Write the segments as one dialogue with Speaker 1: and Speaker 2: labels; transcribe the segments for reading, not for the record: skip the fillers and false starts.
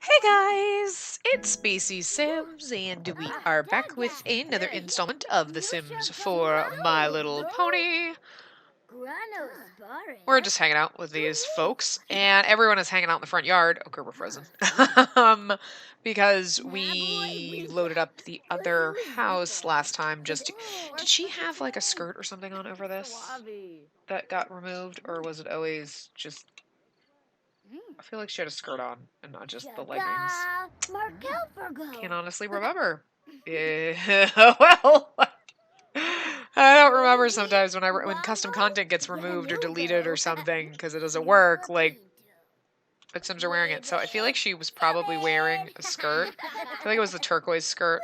Speaker 1: Hey guys, it's Spacey Sims, and we are back with another installment of The Sims for My Little Pony. We're just hanging out with these folks, and everyone is hanging out in the front yard. Okay, we're frozen. Because we loaded up the other house last time just to... Did she have like a skirt or something on over this that got removed, or was it always just... I feel like she had a skirt on and not just the leggings. Can't honestly remember. Well, I don't remember sometimes when custom content gets removed or deleted or something because it doesn't work. Like, but Sims are wearing it, so I feel like she was probably wearing a skirt. I feel like it was the turquoise skirt,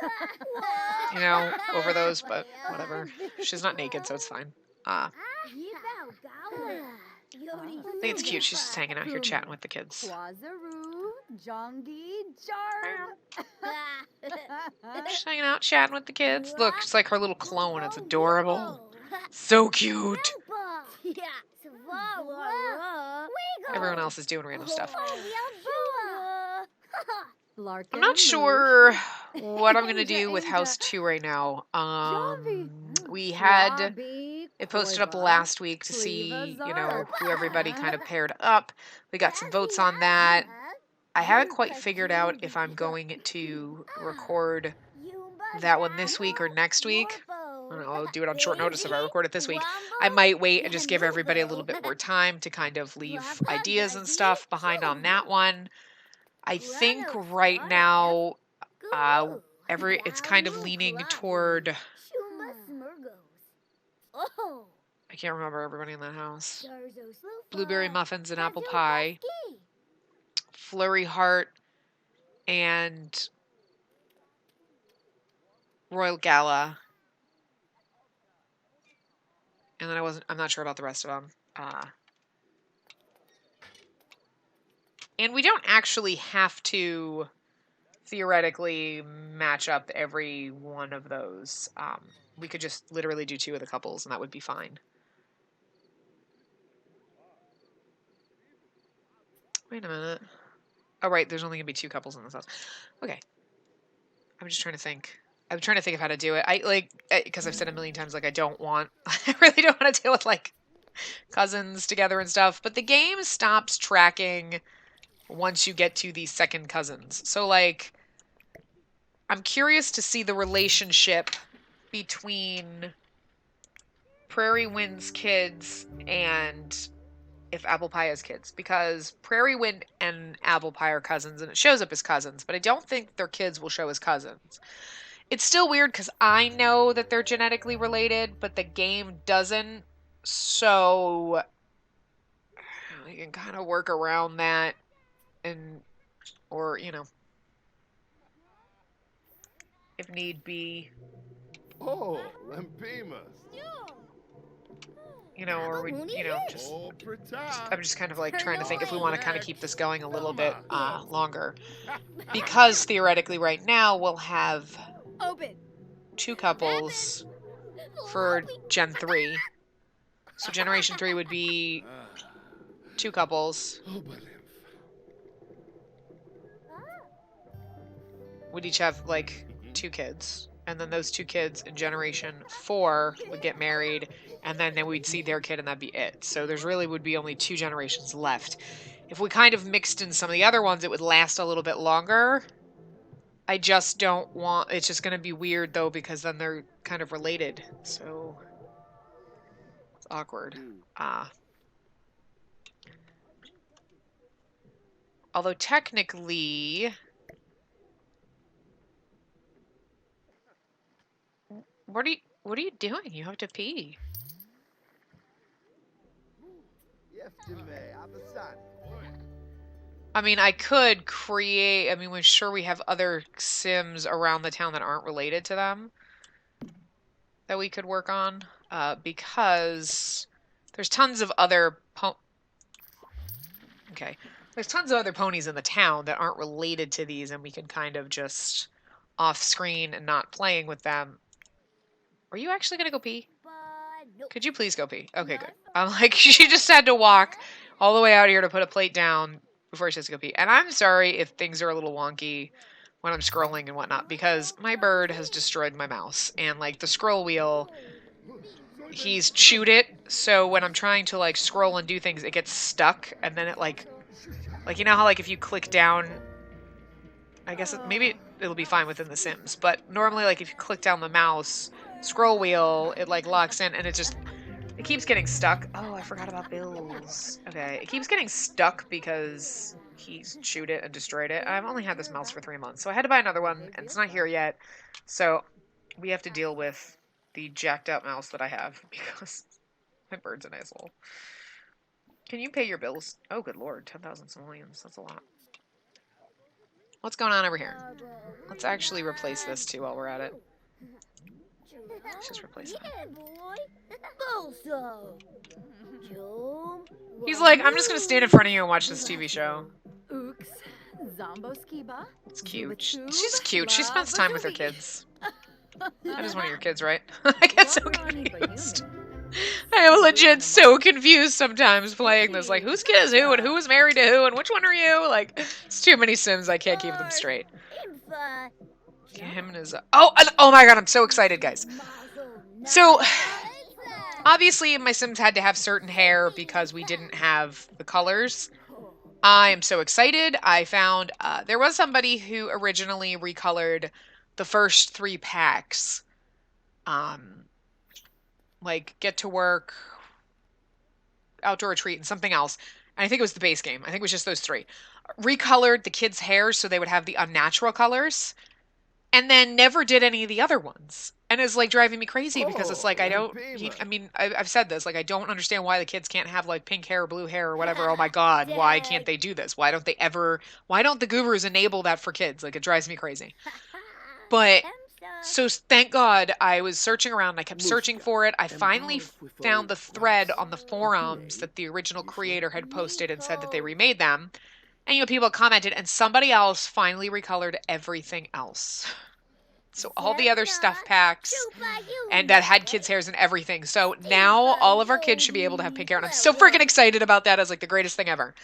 Speaker 1: over those, but whatever. She's not naked, so it's fine. I think it's cute. She's just hanging out here chatting with the kids. She's hanging out chatting with the kids. Look, it's like her little clone. It's adorable. So cute. Everyone else is doing random stuff. I'm not sure what I'm going to do with House 2 right now. We had it posted up last week to see, who everybody kind of paired up. We got some votes on that. I haven't quite figured out if I'm going to record that one this week or next week. I don't know, I'll do it on short notice if I record it this week. I might wait and just give everybody a little bit more time to kind of leave ideas and stuff behind on that one. I think right now, it's kind of leaning toward... I can't remember everybody in that house. Blueberry muffins and apple pie. Flurry Heart and Royal Gala. And then I'm not sure about the rest of them. And we don't actually have to theoretically match up every one of those. We could just literally do 2 of the couples and that would be fine. Wait a minute. Oh, right. There's only going to be 2 couples in this house. Okay. I'm just trying to think. I'm trying to think of how to do it. Because I've said a million times, I really don't want to deal with, cousins together and stuff. But the game stops tracking once you get to the second cousins. So, I'm curious to see the relationship between Prairie Wind's kids and if Apple Pie has kids. Because Prairie Wind and Apple Pie are cousins, and it shows up as cousins. But I don't think their kids will show as cousins. It's still weird because I know that they're genetically related, but the game doesn't. So you can kind of work around that or, if need be.
Speaker 2: Oh, Lampimas.
Speaker 1: Or we, I'm just kind of trying to think if we want to kind of keep this going a little bit longer. Because theoretically right now we'll have 2 couples for Gen 3. So Generation 3 would be 2 couples. Would each have 2 kids. And then those 2 kids in Generation 4 would get married, and then we'd see their kid, and that'd be it. So there's really would be only 2 generations left. If we kind of mixed in some of the other ones, it would last a little bit longer. I just don't want... It's just going to be weird, though, because then they're kind of related. So it's awkward. Although technically... What are you doing? You have to pee. I mean, I could create... I mean, we're sure we have other Sims around the town that aren't related to them that we could work on. Because there's tons of other... Okay. There's tons of other ponies in the town that aren't related to these, and we can kind of just off-screen and not playing with them. Are you actually going to go pee? Could you please go pee? Okay, good. I'm she just had to walk all the way out here to put a plate down before she has to go pee. And I'm sorry if things are a little wonky when I'm scrolling and whatnot, because my bird has destroyed my mouse. And, like, the scroll wheel, he's chewed it, so when I'm trying to, like, scroll and do things, it gets stuck, and then it, like, you know how, like, if you click down, I guess maybe it'll be fine within The Sims, but normally, like, if you click down the mouse scroll wheel, it, like, locks in, and it keeps getting stuck. Oh, I forgot about Bills. Okay, it keeps getting stuck because he's chewed it and destroyed it. I've only had this mouse for 3 months, so I had to buy another one, and it's not here yet, so we have to deal with the jacked up mouse that I have because my bird's an asshole. Can you pay your bills? Oh, good lord, 10,000 simoleons. That's a lot. What's going on over here? Let's actually replace this too while we're at it. Let's just replace that. He's like, I'm just gonna stand in front of you and watch this TV show. It's cute. She's cute. She spends time with her kids. That is one of your kids, right? I get so confused. I am legit so confused sometimes playing this. Like, whose kid is who, and who is married to who, and which one are you? Like, it's too many Sims. I can't keep them straight. Him and his... Oh my god, I'm so excited, guys. So, obviously, my Sims had to have certain hair because we didn't have the colors. I am so excited. I found there was somebody who originally recolored the first 3 packs. Like Get to Work, Outdoor Retreat, and something else. And I think it was the base game. I think it was just those 3. Recolored the kids' hair so they would have the unnatural colors. And then never did any of the other ones. And it's, like, driving me crazy because it's like, I don't... I mean, I've said this. Like, I don't understand why the kids can't have, like, pink hair or blue hair or whatever. Oh, my God. Why can't they do this? Why don't they ever... Why don't the gurus enable that for kids? Like, it drives me crazy. But... So, thank God, I was searching around. I kept searching for it. I finally found the thread on the forums that the original creator had posted and said that they remade them. And, you know, people commented, and somebody else finally recolored everything else. So all the other stuff packs, and that had kids' hairs and everything. So now all of our kids should be able to have pink hair, and I'm so freaking excited about that. It's like the greatest thing ever.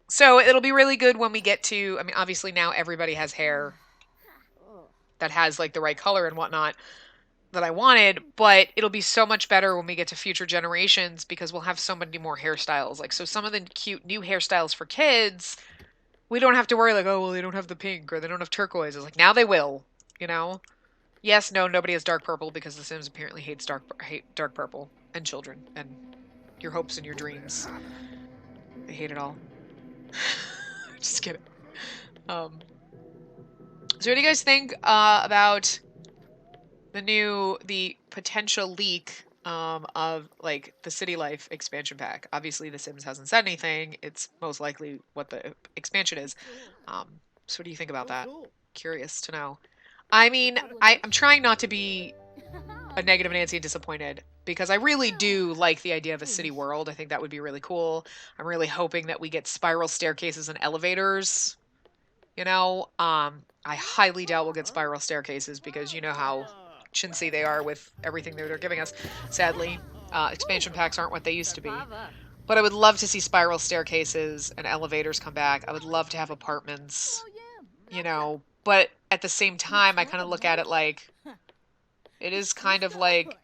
Speaker 1: So it'll be really good when we get to, I mean, obviously now everybody has hair that has, like, the right color and whatnot that I wanted, but it'll be so much better when we get to future generations because we'll have so many more hairstyles. Like, so some of the cute new hairstyles for kids, we don't have to worry, like, oh, well, they don't have the pink or they don't have turquoise. It's like, now they will, you know? Yes, no, nobody has dark purple because The Sims apparently hate dark purple and children and your hopes and your dreams. They hate it all. Just kidding. So what do you guys think about the potential leak of, like, the City Life expansion pack? Obviously, The Sims hasn't said anything. It's most likely what the expansion is. So what do you think about that? Curious to know. I mean, I'm trying not to be a negative Nancy and disappointed because I really do like the idea of a city world. I think that would be really cool. I'm really hoping that we get spiral staircases and elevators. You know, I highly doubt we'll get spiral staircases because you know how chintzy they are with everything they're giving us. Sadly, expansion packs aren't what they used to be. But I would love to see spiral staircases and elevators come back. I would love to have apartments, you know. But at the same time, I kind of look at it like it is kind of like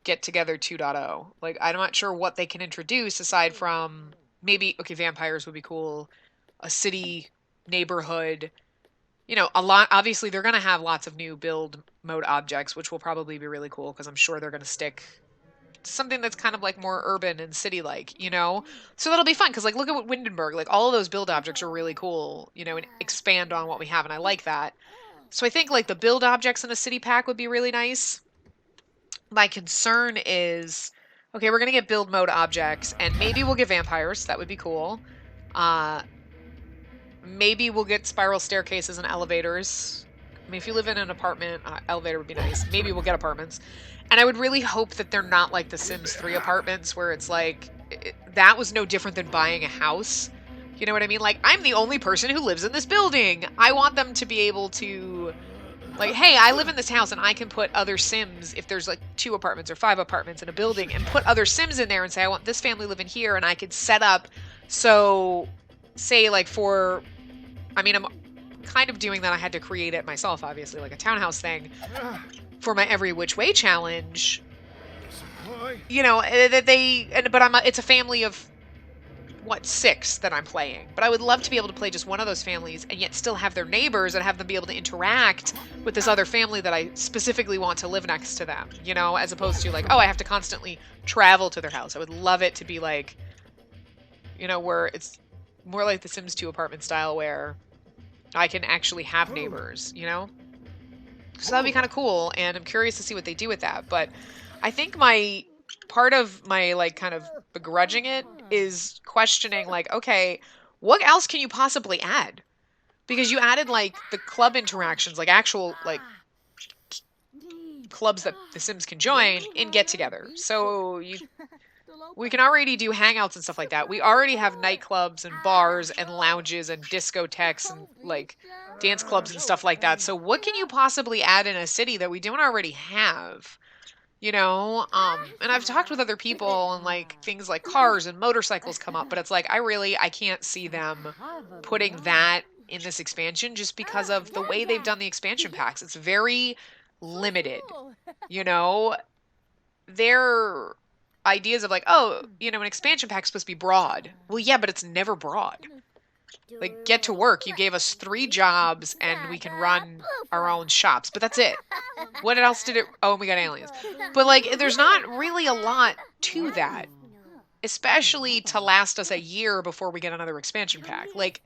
Speaker 1: Get Together 2.0. Like, I'm not sure what they can introduce aside from maybe, okay, vampires would be cool. A city neighborhood, you know, a lot. Obviously they're going to have lots of new build mode objects, which will probably be really cool because I'm sure they're going to stick to something that's kind of like more urban and city like, you know. So that'll be fun because, like, look at what Windenburg, like, all of those build objects are really cool, you know, and expand on what we have, and I like that. So I think, like, the build objects in a city pack would be really nice. My concern is, okay, we're going to get build mode objects, and maybe we'll get vampires. That would be cool. Maybe we'll get spiral staircases and elevators. I mean, if you live in an apartment, elevator would be nice. Maybe we'll get apartments. And I would really hope that they're not like the Sims 3 apartments where it's like, that was no different than buying a house. You know what I mean? Like, I'm the only person who lives in this building. I want them to be able to, like, hey, I live in this house and I can put other Sims, if there's like 2 apartments or 5 apartments in a building, and put other Sims in there and say, I want this family living here, and I could set up So, say like for, I mean, I'm kind of doing that. I had to create it myself, obviously, like a townhouse thing for my every which way challenge.
Speaker 2: Supply?
Speaker 1: You know, but it's a family of what, 6 that I'm playing. But I would love to be able to play just one of those families and yet still have their neighbors and have them be able to interact with this other family that I specifically want to live next to them, you know, as opposed to like, oh, I have to constantly travel to their house. I would love it to be like, you know, where it's more like the Sims 2 apartment style where I can actually have neighbors, you know? So that'd be kind of cool, and I'm curious to see what they do with that. But I think my part of my like kind of begrudging it is questioning like, okay, what else can you possibly add? Because you added like the club interactions, like actual like clubs that the Sims can join in Get Together. So we can already do hangouts and stuff like that. We already have nightclubs and bars and lounges and discotheques and like dance clubs and stuff like that. So what can you possibly add in a city that we don't already have? You know, and I've talked with other people and like things like cars and motorcycles come up, but it's like I can't see them putting that in this expansion just because of the way they've done the expansion packs. It's very limited, you know, their ideas of like, oh, you know, an expansion pack's supposed to be broad. Well, yeah, but it's never broad. Like, get to work. You gave us 3 jobs and we can run our own shops, but that's it. What else did it? Oh, we got aliens. But like, there's not really a lot to that, especially to last us a year before we get another expansion pack. Like,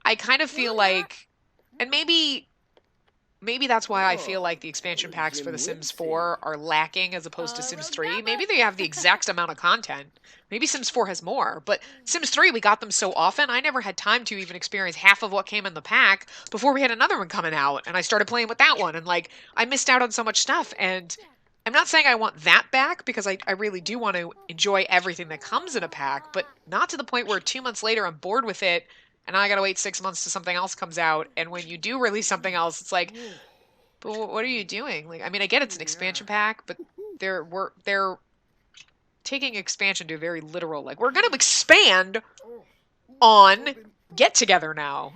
Speaker 1: I kind of feel like, and maybe that's why I feel like the expansion packs for The Sims 4 are lacking as opposed to Sims 3. Maybe they have the exact amount of content. Maybe Sims 4 has more, but Sims 3, we got them so often, I never had time to even experience half of what came in the pack before we had another one coming out, and I started playing with that one, and like, I missed out on so much stuff, and I'm not saying I want that back, because I really do want to enjoy everything that comes in a pack, but not to the point where 2 months later I'm bored with it, and I gotta wait 6 months till something else comes out, and when you do release something else, it's like, but what are you doing? Like, I mean, I get it's an expansion pack, but they're taking expansion to a very literal. Like, we're gonna expand on Get Together now.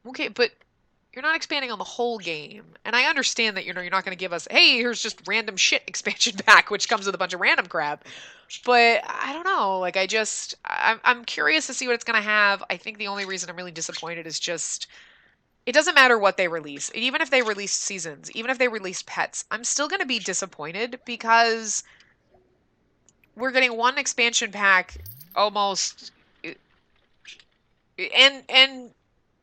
Speaker 1: Okay, but you're not expanding on the whole game, and I understand that, you know, you're not going to give us, hey, here's just random shit expansion pack, which comes with a bunch of random crap. But I don't know. Like, I'm curious to see what it's going to have. I think the only reason I'm really disappointed is just it doesn't matter what they release. Even if they release seasons, even if they release pets, I'm still going to be disappointed because we're getting one expansion pack almost and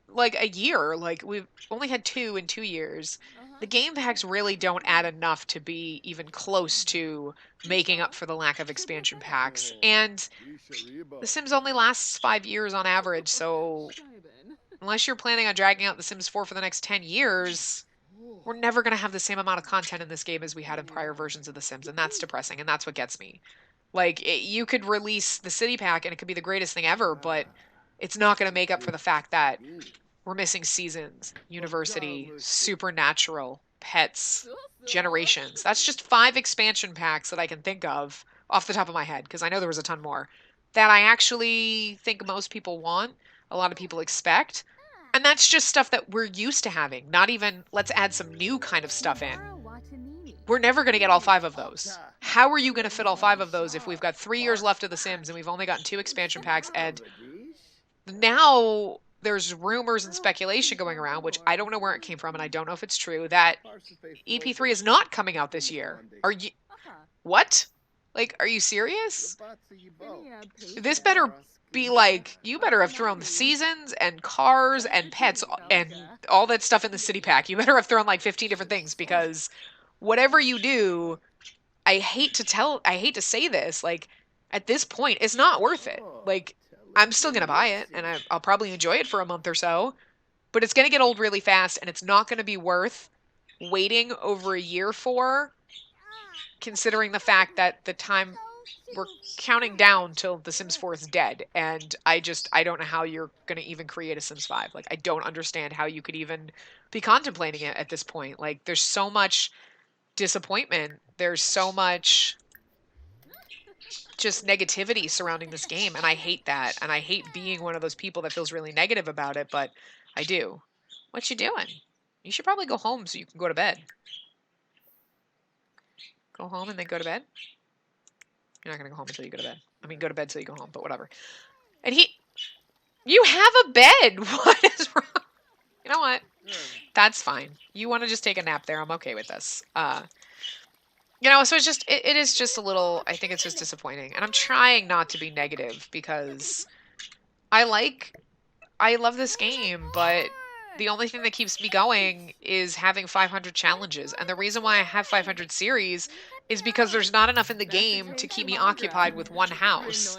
Speaker 1: like a year. Like we've only had 2 in 2 years. The game packs really don't add enough to be even close to making up for the lack of expansion packs. And The Sims only lasts 5 years on average, so unless you're planning on dragging out The Sims 4 for the next 10 years, we're never going to have the same amount of content in this game as we had in prior versions of The Sims, and that's depressing, and that's what gets me. Like, you could release the City Pack, and it could be the greatest thing ever, but it's not going to make up for the fact that we're missing seasons, university, supernatural, pets, generations. That's just 5 expansion packs that I can think of off the top of my head, because I know there was a ton more, that I actually think most people want, a lot of people expect. And that's just stuff that we're used to having, not even let's add some new kind of stuff in. We're never going to get all 5 of those. How are you going to fit all 5 of those if we've got 3 years left of The Sims and we've only gotten 2 expansion packs? And now there's rumors and speculation going around, which I don't know where it came from and I don't know if it's true, that EP3 is not coming out this year. Are you... What? Like, are you serious? This better be like, you better have thrown the seasons and cars and pets and all that stuff in the city pack. You better have thrown like 15 different things, because whatever you do, I hate to say this, like, at this point, it's not worth it. Like, I'm still going to buy it, and I'll probably enjoy it for a month or so, but it's going to get old really fast, and it's not going to be worth waiting over a year for, considering the fact that the time we're counting down till The Sims 4 is dead, and I don't know how you're going to even create a Sims 5. Like, I don't understand how you could even be contemplating it at this point. Like, there's so much disappointment. There's so much just negativity surrounding this game, and I hate that, and I hate being one of those people that feels really negative about it, but I do. What you doing? You should probably go home so you can go to bed. Go home and then go to bed? You're not going to go home until you go to bed. I mean, go to bed till you go home, but whatever. And you have a bed. What is wrong? You know what? That's fine. You want to just take a nap there. I'm okay with this. You know, so it's just, it is just a little, I think it's just disappointing. And I'm trying not to be negative because I love this game, but the only thing that keeps me going is having 500 challenges. And the reason why I have 500 series is because there's not enough in the game to keep me occupied with one house.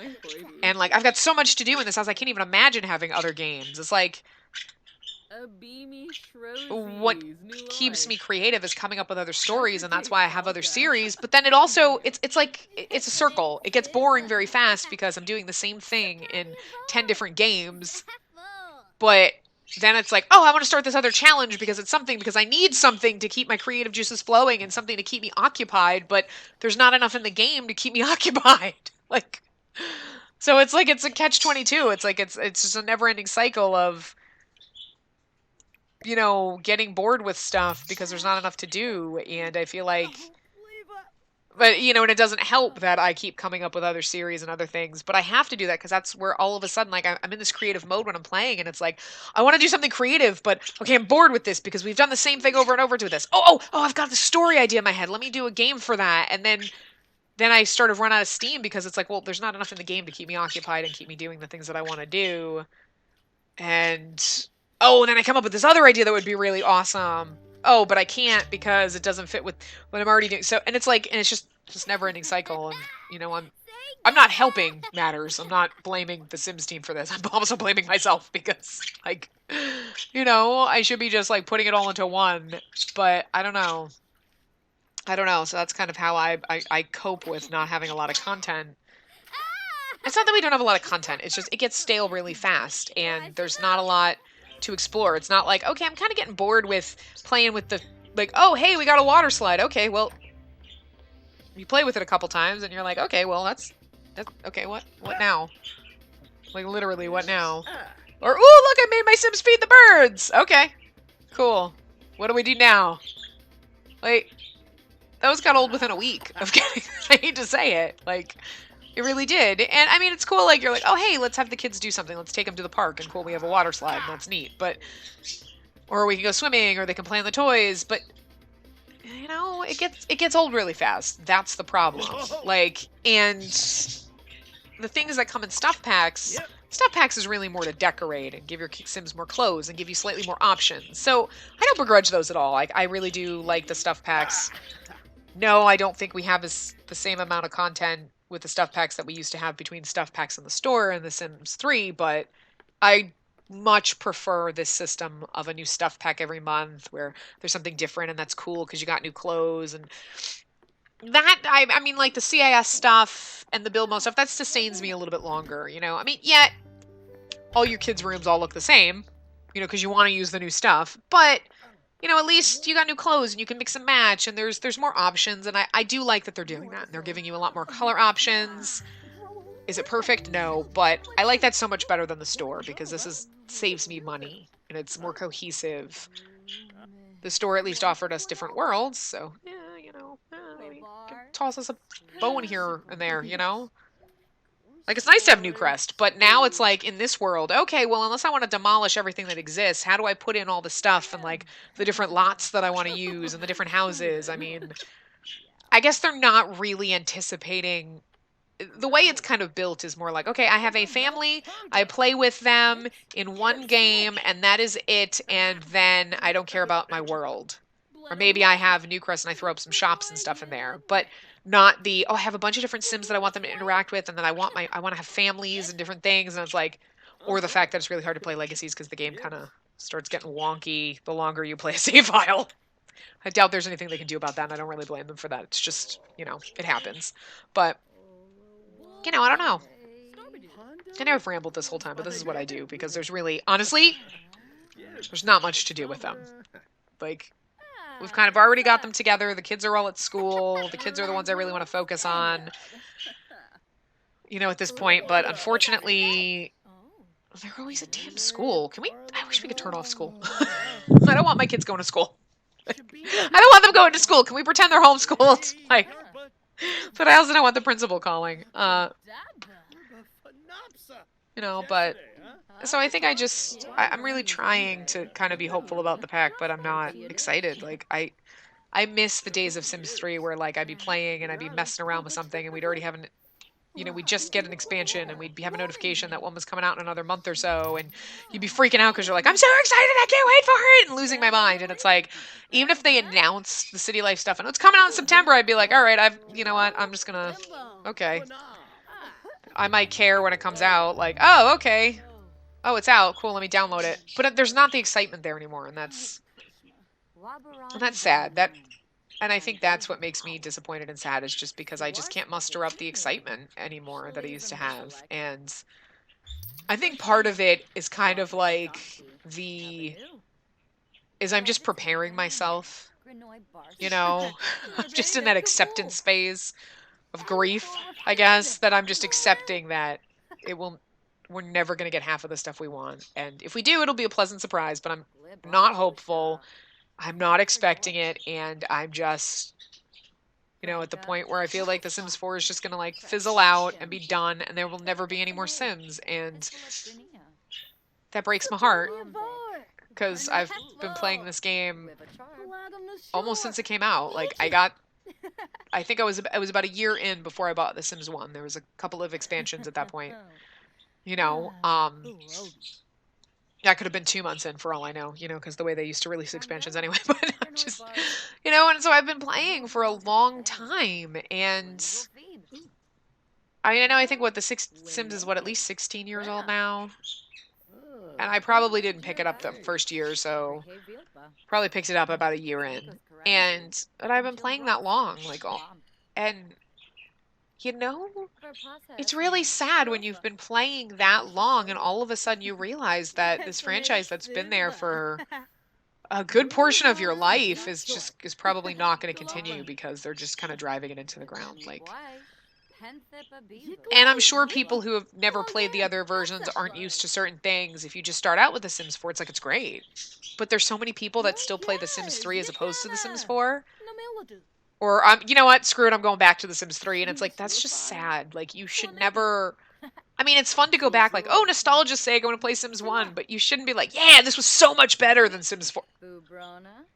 Speaker 1: And like, I've got so much to do in this house, I can't even imagine having other games. It's like, what keeps me creative is coming up with other stories, and that's why I have other series. But then it's like, it's a circle. It gets boring very fast because I'm doing the same thing in 10 different games. But then it's like, oh, I want to start this other challenge because I need something to keep my creative juices flowing and something to keep me occupied, but there's not enough in the game to keep me occupied. Like, so it's like, it's a catch-22. It's like, it's just a never-ending cycle of, you know, getting bored with stuff because there's not enough to do. And I feel like, but, you know, and it doesn't help that I keep coming up with other series and other things, but I have to do that because that's where all of a sudden, like, I'm in this creative mode when I'm playing, and it's like, I want to do something creative, but, okay, I'm bored with this because we've done the same thing over and over to this. Oh, I've got the story idea in my head. Let me do a game for that. And then I sort of run out of steam because it's like, well, there's not enough in the game to keep me occupied and keep me doing the things that I want to do. And, and then I come up with this other idea that would be really awesome. Oh, but I can't because it doesn't fit with what I'm already doing. So, and it's like, and it's just never-ending cycle. And, you know, I'm not helping matters. I'm not blaming the Sims team for this. I'm also blaming myself because, like, you know, I should be just, like, putting it all into one. But I don't know. So that's kind of how I cope with not having a lot of content. It's not that we don't have a lot of content. It's just, it gets stale really fast, and there's not a lot to explore. It's not like, okay, I'm kind of getting bored with playing with the, like, oh, hey, we got a water slide. Okay, well, you play with it a couple times, and you're like, okay, well, that's okay, what now? Like, literally, what now? Or, ooh, look, I made my Sims feed the birds! Okay, cool. What do we do now? Like, those got old within a week of getting, I hate to say it, like, it really did. And I mean, it's cool, like, you're like, oh, hey, let's have the kids do something. Let's take them to the park, and cool, we have a water slide, and that's neat. But, or we can go swimming, or they can play on the toys, but, you know, it gets old really fast. That's the problem. Like, and the things that come in stuff packs is really more to decorate and give your Sims more clothes and give you slightly more options. So I don't begrudge those at all. Like, I really do like the stuff packs. No, I don't think we have the same amount of content with the stuff packs that we used to have between stuff packs in the store and The Sims 3, but I much prefer this system of a new stuff pack every month where there's something different, and that's cool because you got new clothes. And that, I mean, like, the CIS stuff and the build mode stuff, that sustains me a little bit longer, you know? I mean, yeah, all your kids' rooms all look the same, you know, because you want to use the new stuff, but, you know, at least you got new clothes and you can mix and match, and there's more options, and I do like that they're doing that, and they're giving you a lot more color options. Is it perfect? No, but I like that so much better than the store because this saves me money, and it's more cohesive. The store at least offered us different worlds, so, yeah, you know, maybe toss us a bone here and there, you know? Like, it's nice to have Newcrest, but now it's like, in this world, okay, well, unless I want to demolish everything that exists, how do I put in all the stuff and, like, the different lots that I want to use and the different houses? I mean, I guess they're not really anticipating... The way it's kind of built is more like, okay, I have a family, I play with them in one game, and that is it, and then I don't care about my world. Or maybe I have Newcrest and I throw up some shops and stuff in there, but not the, I have a bunch of different Sims that I want them to interact with, and then I want to have families and different things, and it's like, or the fact that it's really hard to play Legacies because the game kind of starts getting wonky the longer you play a save file. I doubt there's anything they can do about that, and I don't really blame them for that. It's just, you know, it happens. But... you know, I don't know. I know I've rambled this whole time, but this is what I do, because there's really, honestly, there's not much to do with them. Like, we've kind of already got them together, the kids are all at school, the kids are the ones I really want to focus on. you know, at this point. But unfortunately, they're always at damn school. I wish we could turn off school. I don't want my kids going to school. I don't want them going to school. Can we pretend they're homeschooled? Like, but I also don't want the principal calling. You know, but so I think I'm really trying to kind of be hopeful about the pack, but I'm not excited. Like I miss the days of Sims 3 where like I'd be playing and I'd be messing around with something and we'd already have we'd just get an expansion and have a notification that one was coming out in another month or so, and you'd be freaking out because you're like, I'm so excited, I can't wait for it, and losing my mind. And it's like, even if they announced the City Life stuff and it's coming out in September, I'd be like, all right, you know what, I'm just gonna, okay. I might care when it comes out, like, oh, okay. Oh, it's out, cool, let me download it. But there's not the excitement there anymore, and that's sad. And I think that's what makes me disappointed and sad, is just because I just can't muster up the excitement anymore that I used to have. And I think part of it is kind of like I'm just preparing myself, you know, just in that acceptance phase of grief, I guess, that I'm just accepting that we're never going to get half of the stuff we want. And if we do, it'll be a pleasant surprise, but I'm not hopeful. I'm not expecting it, and I'm just, at the point where I feel like The Sims 4 is just going to, like, fizzle out and be done, and there will never be any more Sims, and that breaks my heart, because I've been playing this game almost since it came out. Like, I think I was about a year in before I bought The Sims 1. There was a couple of expansions at that point, that could have been 2 months in for all I know, because the way they used to release expansions anyway. But I'm just, and so I've been playing for a long time, and I think the Sims is at least 16 years old now, and I probably didn't pick it up the first year, so probably picked it up about a year in, but I've been playing that long, and it's really sad when you've been playing that long and all of a sudden you realize that this franchise that's been there for a good portion of your life is probably not going to continue, because they're just kind of driving it into the ground. Like, and I'm sure people who have never played the other versions aren't used to certain things. If you just start out with The Sims 4, it's like, it's great. But there's so many people that still play The Sims 3 as opposed to The Sims 4. Or, you know what, screw it, I'm going back to The Sims 3. And it's like, that's just sad. Like, you should never... I mean, it's fun to go back, like, oh, nostalgia's sake, I want to play Sims 1. But you shouldn't be like, yeah, this was so much better than Sims 4.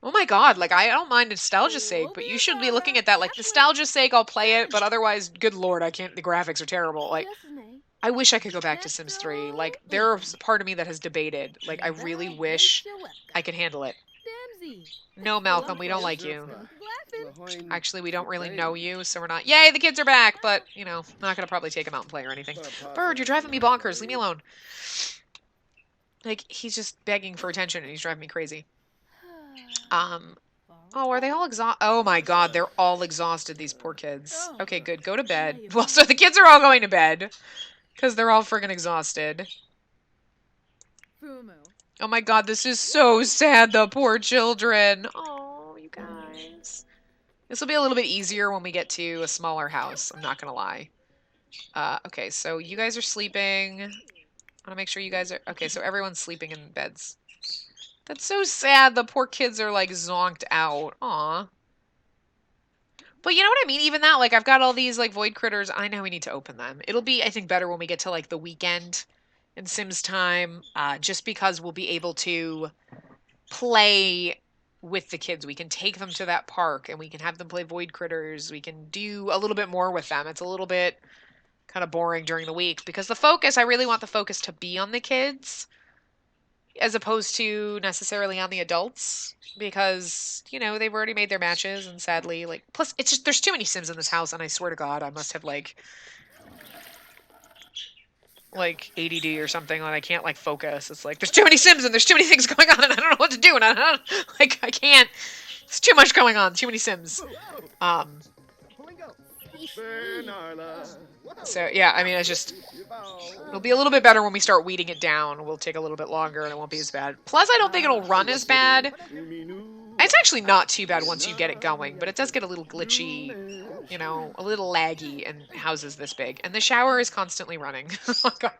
Speaker 1: Oh my god, like, I don't mind nostalgia's sake, but you should be looking at that like, nostalgia's sake, I'll play it, but otherwise, good lord, I can't, the graphics are terrible. Like, I wish I could go back to Sims 3. Like, there's a part of me that has debated. Like, I really wish I could handle it. No, Malcolm, we don't like you. Actually, we don't really know you, so we're not... Yay, the kids are back, but, not gonna probably take them out and play or anything. Bird, you're driving me bonkers. Leave me alone. Like, he's just begging for attention, and he's driving me crazy. Oh, are they all exhausted? Oh my god, they're all exhausted, these poor kids. Okay, good. Go to bed. Well, so the kids are all going to bed, because they're all friggin' exhausted. Oh my god, this is so sad, the poor children. Oh, you guys. This will be a little bit easier when we get to a smaller house, I'm not gonna lie. Okay, so you guys are sleeping. I want to make sure you guys are... Okay, so everyone's sleeping in beds. That's so sad, the poor kids are, like, zonked out. Aw. But you know what I mean? Even that, like, I've got all these, like, void critters. I know we need to open them. It'll be, I think, better when we get to, like, the weekend in Sims time, just because we'll be able to play with the kids. We can take them to that park, and we can have them play void critters. We can do a little bit more with them. It's a little bit kind of boring during the week, because I really want the focus to be on the kids, as opposed to necessarily on the adults, because, they've already made their matches, and sadly, like, plus, it's just, there's too many Sims in this house, and I swear to God, I must have, like ADD or something, and I can't, like, focus. It's like, there's too many Sims, and there's too many things going on, and I don't know what to do, and I can't, there's too much going on, too many Sims. So, yeah, I mean, it'll be a little bit better when we start weeding it down. We'll take a little bit longer, and it won't be as bad. Plus, I don't think it'll run as bad It's actually not too bad once you get it going, but it does get a little glitchy, you know, a little laggy in houses this big. And the shower is constantly running. Oh, God.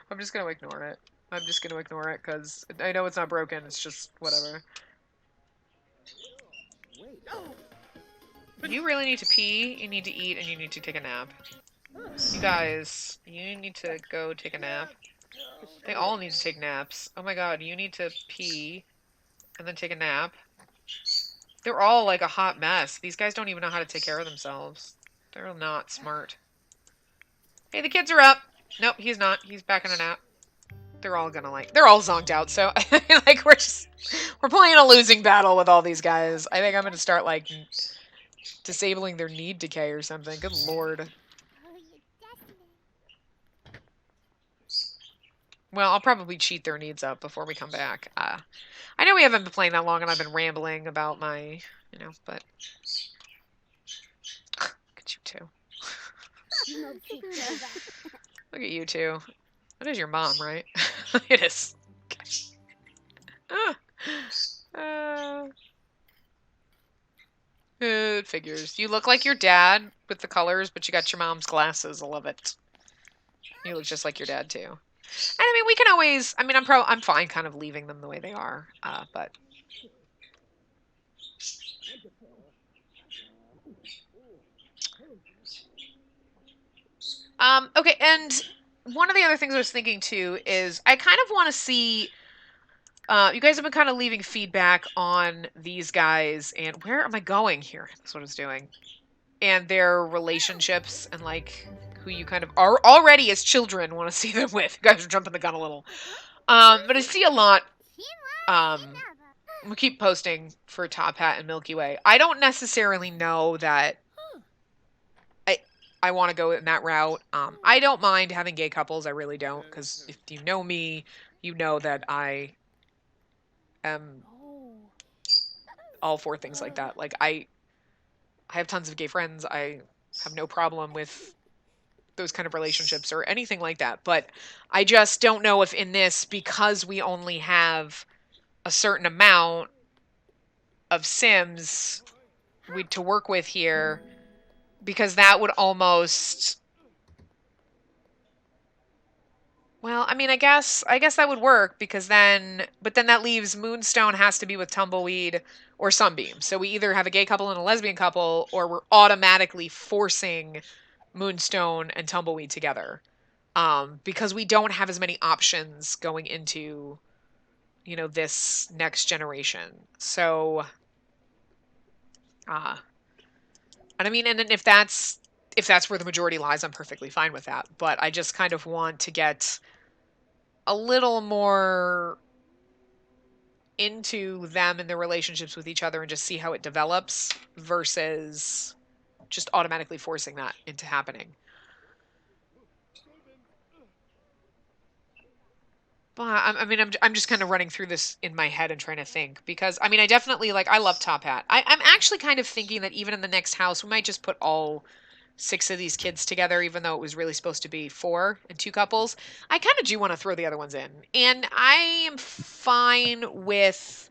Speaker 1: I'm just going to ignore it. I'm just going to ignore it because I know it's not broken. It's just whatever. You really need to pee, you need to eat, and you need to take a nap. You guys, you need to go take a nap. They all need to take naps. Oh my God, you need to pee and then take a nap. They're all like a hot mess. These guys don't even know how to take care of themselves. They're not smart. Hey, the kids are up. Nope, he's not. He's back in a nap. They're all gonna they're all zonked out, so like we're playing a losing battle with all these guys. I think I'm gonna start like disabling their need decay or something. Good lord. Well, I'll probably cheat their needs up before we come back. I know we haven't been playing that long and I've been rambling about my, but look at you two. Look at you two. That is your mom, right? It is. It figures. You look like your dad with the colors, but you got your mom's glasses. I love it. You look just like your dad too. And I mean, we can always. I mean, I'm fine, kind of leaving them the way they are. But. Okay, and one of the other things I was thinking too is I kind of want to see. You guys have been kind of leaving feedback on these guys, and where am I going here? That's what I was doing. And their relationships, and like who you kind of are already as children want to see them with. You guys are jumping the gun a little. But I see a lot. We keep posting for Top Hat and Milky Way. I don't necessarily know that I want to go in that route. I don't mind having gay couples. I really don't, because if you know me, you know that I am all for things like that. Like I have tons of gay friends. I have no problem with those kind of relationships or anything like that. But I just don't know if in this, because we only have a certain amount of Sims to work with here, because that would almost. Well, I mean, I guess that would work, because then that leaves Moonstone has to be with Tumbleweed or Sunbeam. So we either have a gay couple and a lesbian couple, or we're automatically forcing Moonstone and Tumbleweed together. Because we don't have as many options going into, this next generation. So, and I mean, and if that's where the majority lies, I'm perfectly fine with that. But I just kind of want to get a little more into them and their relationships with each other and just see how it develops versus just automatically forcing that into happening. But I mean, I'm just kind of running through this in my head and trying to think, because I mean, I definitely I love Top Hat. I'm actually kind of thinking that even in the next house, we might just put all 6 of these kids together, even though it was really supposed to be 4 and 2 couples. I kind of do want to throw the other ones in, and I am fine with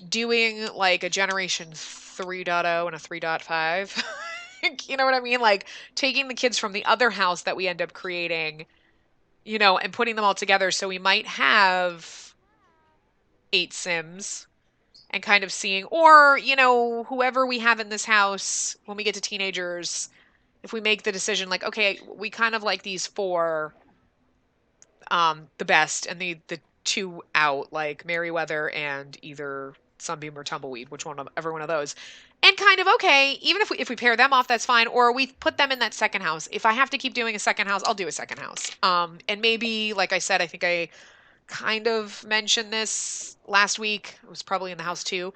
Speaker 1: doing like a generation 3.0 and a 3.5. You know what I mean? Like taking the kids from the other house that we end up creating, and putting them all together. So we might have 8 Sims and kind of seeing, or, whoever we have in this house when we get to teenagers, if we make the decision like, okay, we kind of like these 4 the best, and the 2 out, like Merryweather and either Sunbeam or Tumbleweed, every one of those. And kind of, okay, even if we pair them off, that's fine. Or we put them in that second house. If I have to keep doing a second house, I'll do a second house. And maybe, like I said, I think I kind of mentioned this last week. It was probably in the house too.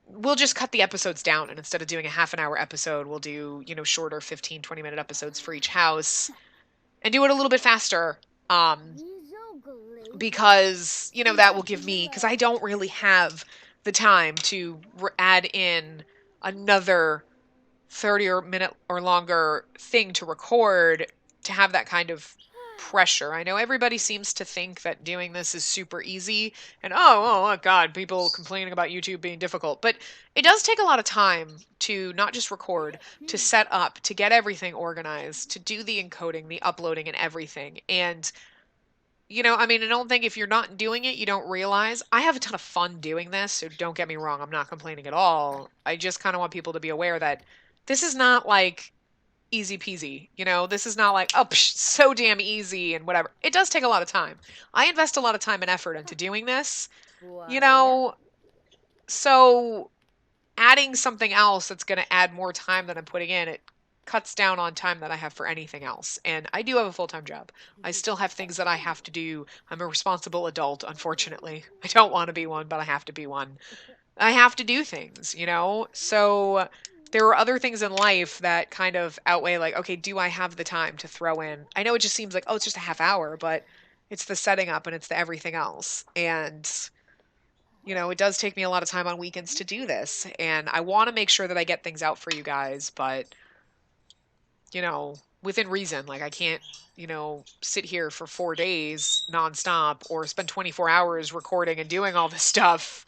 Speaker 1: We'll just cut the episodes down, and instead of doing a half an hour episode, we'll do, shorter 15, 20-minute episodes for each house and do it a little bit faster. Because, that will give me, because I don't really have the time to add in another 30 minute or longer thing to record to have that kind of pressure. I know everybody seems to think that doing this is super easy and oh God, people complaining about YouTube being difficult. But it does take a lot of time to not just record, to set up, to get everything organized, to do the encoding, the uploading, and everything. And I mean, I don't think if you're not doing it, you don't realize. I have a ton of fun doing this, so don't get me wrong, I'm not complaining at all. I just kind of want people to be aware that this is not like easy peasy. This is not like, oh, psh, so damn easy and whatever. It does take a lot of time. I invest a lot of time and effort into doing this, so adding something else that's going to add more time than I'm putting in, it cuts down on time that I have for anything else. And I do have a full-time job. I still have things that I have to do. I'm a responsible adult, unfortunately. I don't want to be one, but I have to be one. I have to do things, So there are other things in life that kind of outweigh, like, okay, do I have the time to throw in? I know it just seems like, oh, it's just a half hour, but it's the setting up and it's the everything else. And it does take me a lot of time on weekends to do this, and I want to make sure that I get things out for you guys, but, within reason. Like, I can't, sit here for 4 days nonstop or spend 24 hours recording and doing all this stuff,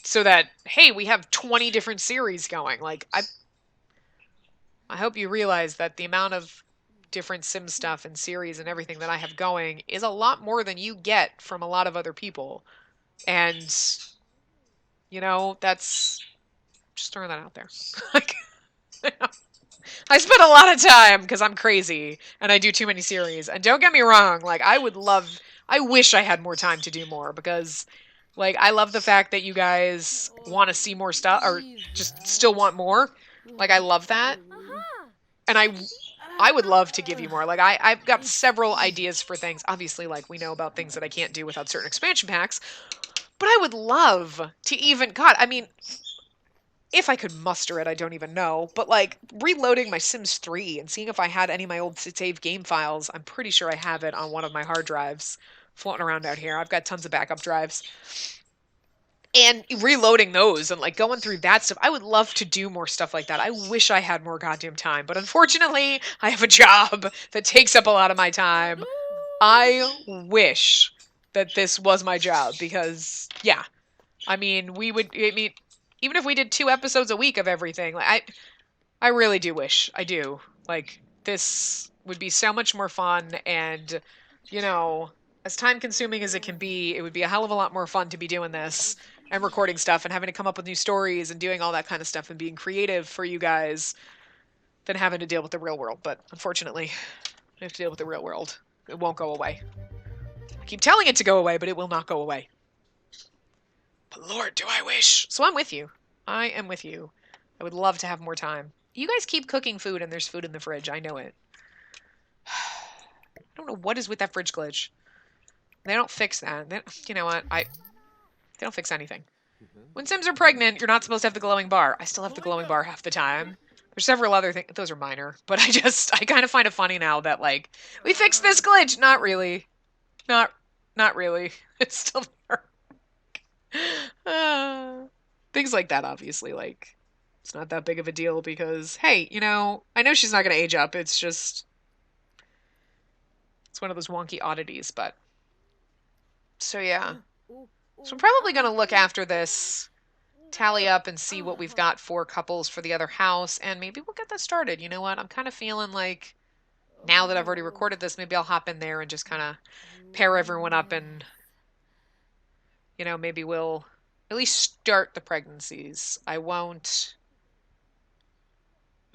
Speaker 1: so that, hey, we have 20 different series going. Like, I hope you realize that the amount of different Sim stuff and series and everything that I have going is a lot more than you get from a lot of other people. And, that's just throwing that out there. Like, I spend a lot of time because I'm crazy and I do too many series. And don't get me wrong, like, I wish I had more time to do more because, like, I love the fact that you guys want to see more stuff or just still want more. Like, I love that. And I would love to give you more. Like, I've got several ideas for things. Obviously, like, we know about things that I can't do without certain expansion packs. But I would love to even, God, I mean, if I could muster it, I don't even know. But, like, reloading my Sims 3 and seeing if I had any of my old saved game files, I'm pretty sure I have it on one of my hard drives floating around out here. I've got tons of backup drives. And reloading those and, like, going through that stuff. I would love to do more stuff like that. I wish I had more goddamn time. But unfortunately, I have a job that takes up a lot of my time. I wish that this was my job because, yeah. I mean, even if we did 2 episodes a week of everything, like, I really do wish. I do. Like, this would be so much more fun, and, as time-consuming as it can be, it would be a hell of a lot more fun to be doing this and recording stuff and having to come up with new stories and doing all that kind of stuff and being creative for you guys than having to deal with the real world. But unfortunately, I have to deal with the real world. It won't go away. I keep telling it to go away, but it will not go away. But Lord, do I wish. So I'm with you. I am with you. I would love to have more time. You guys keep cooking food and there's food in the fridge. I know it. I don't know what is with that fridge glitch. They don't fix that. You know what? They don't fix anything. When Sims are pregnant, you're not supposed to have the glowing bar. I still have the glowing bar half the time. There's several other things. Those are minor. But I kind of find it funny now that, like, we fixed this glitch. Not really. Not really. It's still there. Things like that, obviously, like, it's not that big of a deal because, hey, I know she's not going to age up. It's just, it's one of those wonky oddities, but, so yeah. So I'm probably going to look after this, tally up and see what we've got for couples for the other house, and maybe we'll get that started. You know what? I'm kind of feeling like, now that I've already recorded this, maybe I'll hop in there and just kind of pair everyone up and, maybe we'll at least start the pregnancies. I won't...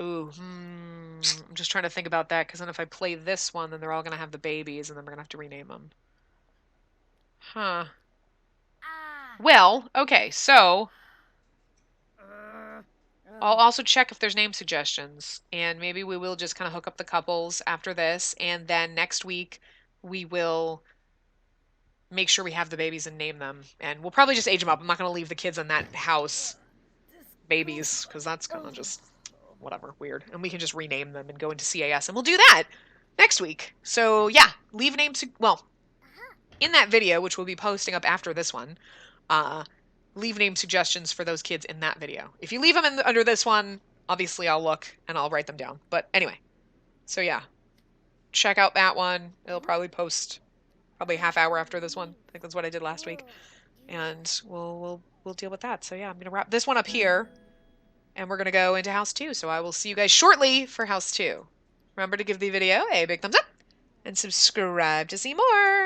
Speaker 1: Ooh, I'm just trying to think about that, because then if I play this one, then they're all going to have the babies, and then we're going to have to rename them. Huh. Well, okay, so... I'll also check if there's name suggestions, and maybe we will just kind of hook up the couples after this, and then next week we will make sure we have the babies and name them, and we'll probably just age them up. I'm not going to leave the kids in that house babies, because that's kind of just, whatever, weird. And we can just rename them and go into CAS, and we'll do that next week. So, yeah, leave names, well, in that video, which we'll be posting up after this one, leave name suggestions for those kids in that video. If you leave them under this one, obviously I'll look and I'll write them down. But anyway, so yeah, check out that one. It'll probably post probably a half hour after this one. I think that's what I did last week. And we'll deal with that. So yeah, I'm gonna wrap this one up here, and we're gonna go into house 2. So I will see you guys shortly for house 2. Remember to give the video a big thumbs up and subscribe to see more.